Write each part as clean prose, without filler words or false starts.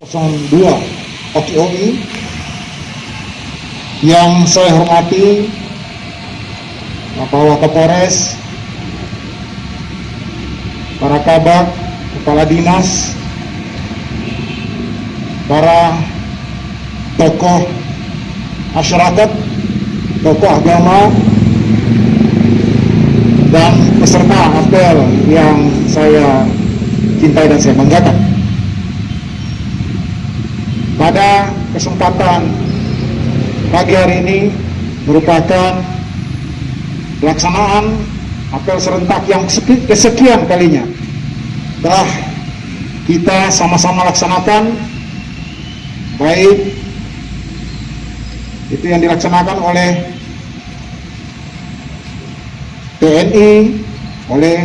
02 OKOI, yang saya hormati Bapak Wakapolres, para kabak, kepala dinas, para tokoh masyarakat, tokoh agama, dan peserta apel yang saya cintai dan saya banggakan. Pada kesempatan pagi hari ini merupakan pelaksanaan apel serentak yang kesekian kalinya telah kita sama-sama laksanakan, baik itu yang dilaksanakan oleh TNI, oleh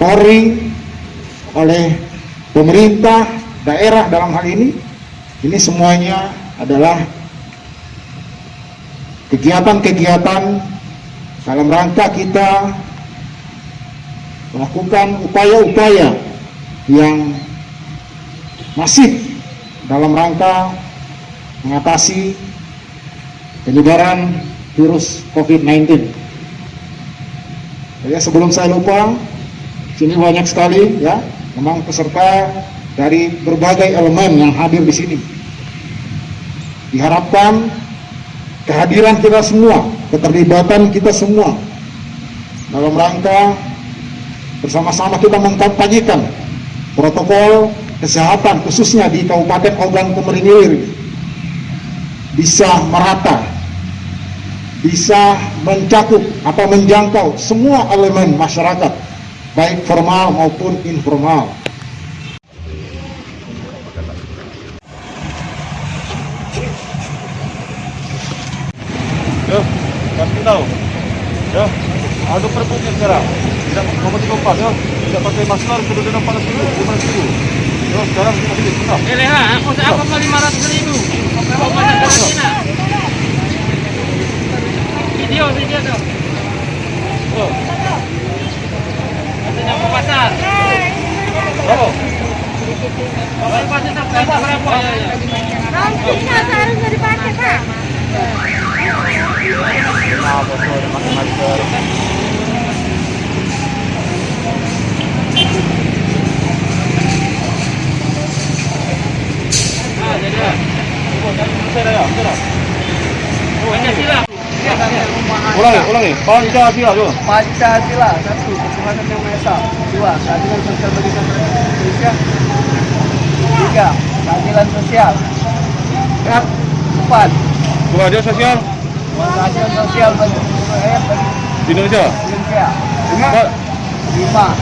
Polri, oleh pemerintah daerah dalam hal ini semuanya adalah kegiatan-kegiatan dalam rangka kita melakukan upaya-upaya yang masif dalam rangka mengatasi penyebaran virus COVID-19. Ya, sebelum saya lupa, sini banyak sekali ya, memang peserta dari berbagai elemen yang hadir di sini. Diharapkan kehadiran kita semua, keterlibatan kita semua dalam rangka bersama-sama kita mengkampanyekan protokol kesehatan khususnya di Kabupaten Ogan Komering Ilir bisa merata, bisa mencakup atau menjangkau semua elemen masyarakat, baik formal maupun informal. Yo, kasih tahu. Yo, ada perpuknya sekarang. Tidak nomor 34, yo. Tidak pakai masker, sudah dengan 400.000. Yo, sekarang kita pilih, sudah. Leha, usah apa 500.000. Apa banyak karantina? Video tuh. Yo. Katanya mau pasar. Bravo. Kalau pasar sampai berapa? Nantinya seharusnya dipakai, Pak. Nah, betul, pakai masker. Ah, jadi Pancasila. Ulangi. Pancasila, yo. Pancasila, 1. Ketuhanan yang Maha Esa. 2. Keadilan sosial bagi masyarakat Indonesia. 3. Keadilan sosial. 4. Keadilan sosial Keadilan sosial bagi seluruh rakyat bagi di Indonesia. Indonesia. 5.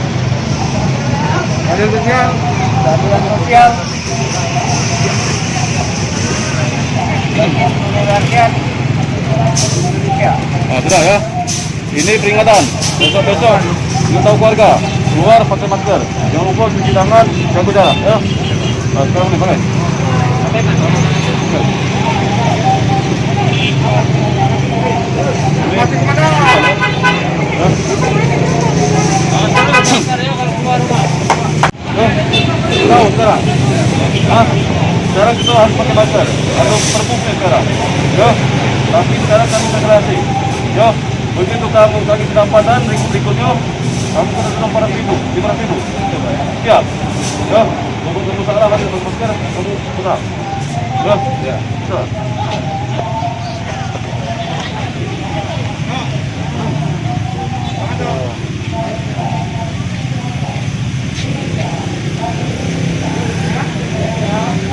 Keadilan sosial Keadilan sosial bagi seluruh rakyat Indonesia. Nah, sudah ya. Ini peringatan. Besok-besok tahu keluarga keluar pakai masker. Jangan lupa cuci tangan, jaga jarak ya. Nah, sekarang nih, boleh. Masih kemana? Kalau keluar rumah. Tahu sekarang. Hah? Sekarang kita harus pakai masker. Atau perpuknya sekarang. Yo. Tapi sekarang kami federasi. Yo. Begitu kamu kaki kedapatan berikutnya, kamu kena 400.000, 500.000. Siap. Yo. Tunggu salah lagi pakai masker. Kamu putar. Yo. Ya. Putar.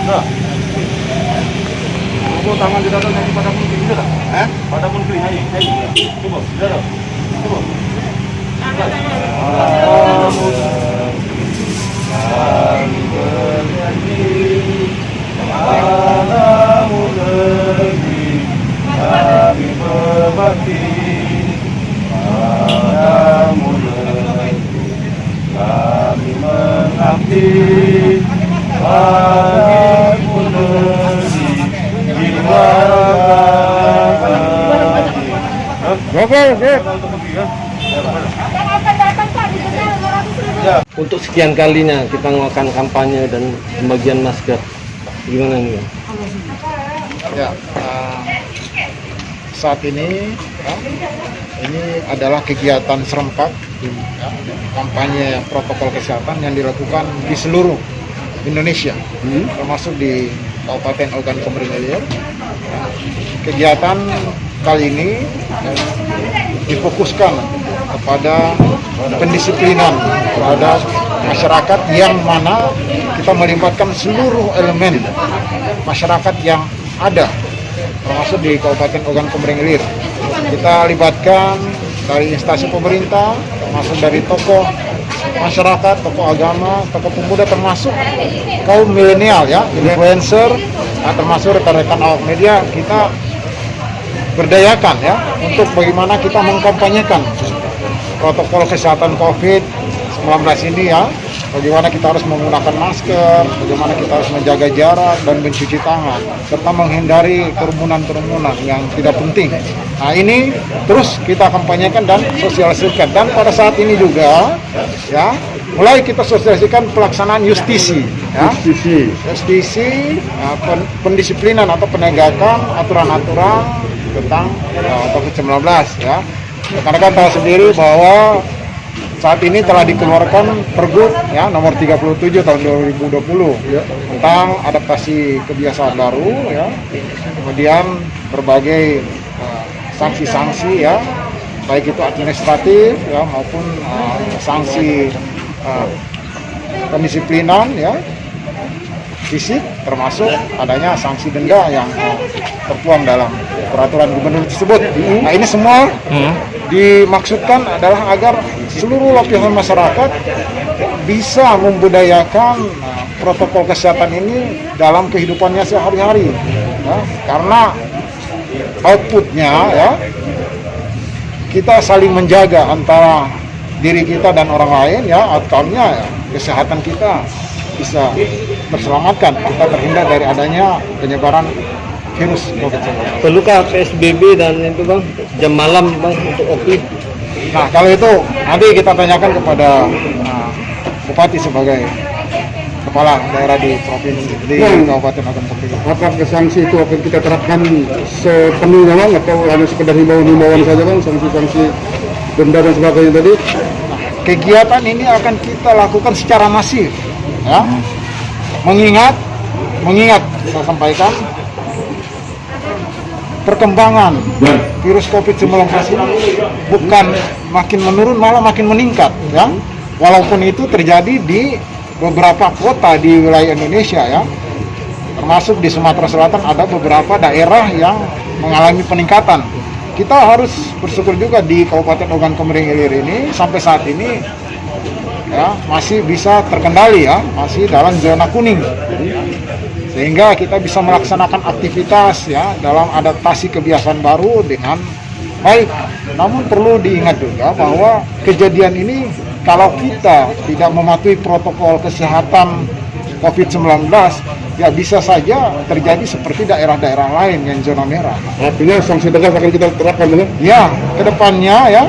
Nah, tunggu tangan di dalam nanti pada pun kiri sudah. Pada pun kiri naik. Coba, di dalam. Coba. Kami berjanji padamu negeri, kami berbakti padamu negeri, kami mengabdi. Bagimu negeri jiwa Untuk sekian kalinya kita melakukan kampanye dan pembagian masker. Gimana ini? Ya, saat ini ya, ini adalah kegiatan serempak ya, kampanye protokol kesehatan yang dilakukan di seluruh Indonesia, termasuk di Kabupaten Ogan Komering Ilir. Kegiatan kali ini difokuskan kepada pendisiplinan terhadap masyarakat, yang mana kita melibatkan seluruh elemen masyarakat yang ada, termasuk di Kabupaten Ogan Komering Ilir. Kita libatkan dari instansi pemerintah, termasuk dari tokoh masyarakat, tokoh agama, tokoh pemuda, termasuk kaum milenial ya, influencer, termasuk rekan-rekan awak media. Kita berdayakan ya untuk bagaimana kita mengkampanyekan protokol kesehatan COVID-19 ini ya. Bagaimana kita harus menggunakan masker, bagaimana kita harus menjaga jarak dan mencuci tangan, serta menghindari kerumunan-kerumunan yang tidak penting. Nah, ini terus kita kampanyekan dan sosialisasikan. Dan pada saat ini juga, ya, mulai kita sosialisasikan pelaksanaan justisi, ya, justisi, pendisiplinan atau penegakan aturan-aturan tentang COVID-19, ya. Karena kan tahu sendiri bahwa saat ini telah dikeluarkan Pergub ya nomor 37 tahun 2020 ya, tentang adaptasi kebiasaan baru ya. Kemudian berbagai sanksi-sanksi ya, baik itu administratif ya maupun sanksi pendisiplinan ya, fisik, termasuk adanya sanksi denda yang tertuang dalam peraturan gubernur tersebut. Nah, ini semua dimaksudkan adalah agar seluruh lapisan masyarakat bisa membudayakan protokol kesehatan ini dalam kehidupannya sehari-hari ya, karena outputnya ya, kita saling menjaga antara diri kita dan orang lain ya, outcome-nya ya, kesehatan kita bisa terselamatkan, kita terhindar dari adanya penyebaran virus COVID-19. Perlukah PSBB dan itu bang, jam malam bang untuk Oki? Nah, kalau itu nanti kita tanyakan kepada Bupati sebagai kepala daerah di provinsi di Kabupaten Ogan Komering. Apakah sanksi itu akan kita terapkan sepenuhnya bang, atau hanya sekedar himbauan-himbauan saja bang, sanksi-sanksi denda dan sebagainya tadi? Nah, kegiatan ini akan kita lakukan secara masif, ya. Mengingat saya sampaikan perkembangan virus COVID-19 ini bukan makin menurun, malah makin meningkat ya. Walaupun itu terjadi di beberapa kota di wilayah Indonesia ya, termasuk di Sumatera Selatan ada beberapa daerah yang mengalami peningkatan. Kita harus bersyukur juga di Kabupaten Ogan Komering Ilir ini sampai saat ini ya masih bisa terkendali ya, masih dalam zona kuning, sehingga kita bisa melaksanakan aktivitas ya dalam adaptasi kebiasaan baru dengan baik. Namun perlu diingat juga bahwa kejadian ini kalau kita tidak mematuhi protokol kesehatan COVID-19 ya bisa saja terjadi seperti daerah-daerah lain yang zona merah. Artinya sanksi tegas akan kita terapkan benar? Ya, kedepannya ya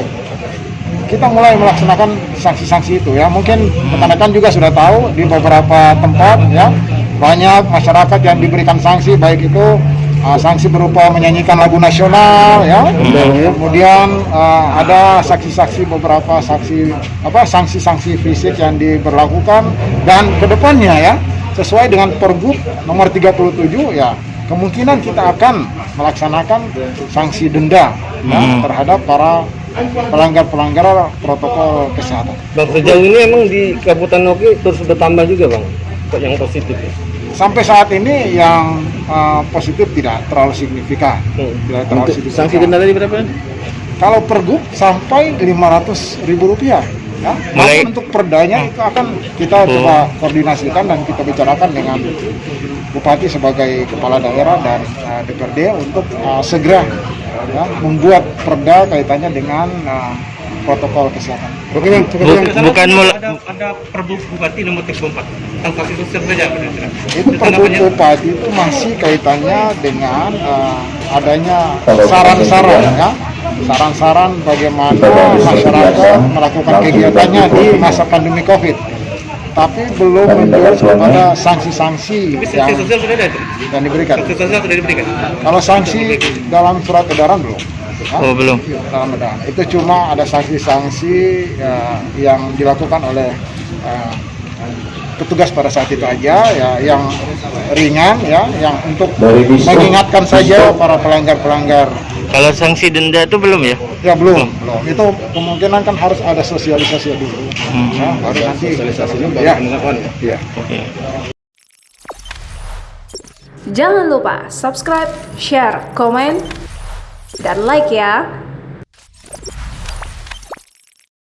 kita mulai melaksanakan sanksi-sanksi itu ya. Mungkin rekan-rekan juga sudah tahu di beberapa tempat ya banyak masyarakat yang diberikan sanksi, baik itu sanksi berupa menyanyikan lagu nasional ya. Kemudian ada beberapa sanksi-sanksi fisik yang diberlakukan, dan kedepannya ya sesuai dengan Pergub nomor 37 ya kemungkinan kita akan melaksanakan sanksi denda ya, terhadap para pelanggar protokol kesehatan. Bang, sejauh ini emang di Kabupaten Oki terus bertambah juga bang, yang positif? Sampai saat ini yang positif tidak terlalu signifikan. Tidak terlalu signifikan. Sanksi denda tadi berapa? Kalau Pergub sampai Rp500.000 ya. Namun untuk perdanya itu akan kita coba koordinasikan dan kita bicarakan dengan Bupati sebagai kepala daerah dan DPRD untuk segera ya, membuat perda kaitannya dengan protokol kesehatan. Bukan ada Pergub Bupati nomor 34 tentang COVID saja. Itu Pergub Bupati itu masih kaitannya dengan adanya saran-saran ya, saran-saran bagaimana masyarakat melakukan kegiatannya di masa pandemi COVID. tapi belum ada sanksi-sanksi yang diberikan. Kalau sanksi dalam surat edaran belum. Oh, belum. Dalam edaran itu cuma ada sanksi-sanksi yang dilakukan oleh petugas pada saat itu aja, ya, yang ringan, ya, yang untuk mengingatkan saja para pelanggar-pelanggar. Kalau sanksi denda itu belum ya? Ya belum. Itu kemungkinan kan harus ada sosialisasi dulu, ya, baru nanti sosialisasinya baru penerapan ya. Jangan lupa subscribe, share, komen, dan like ya.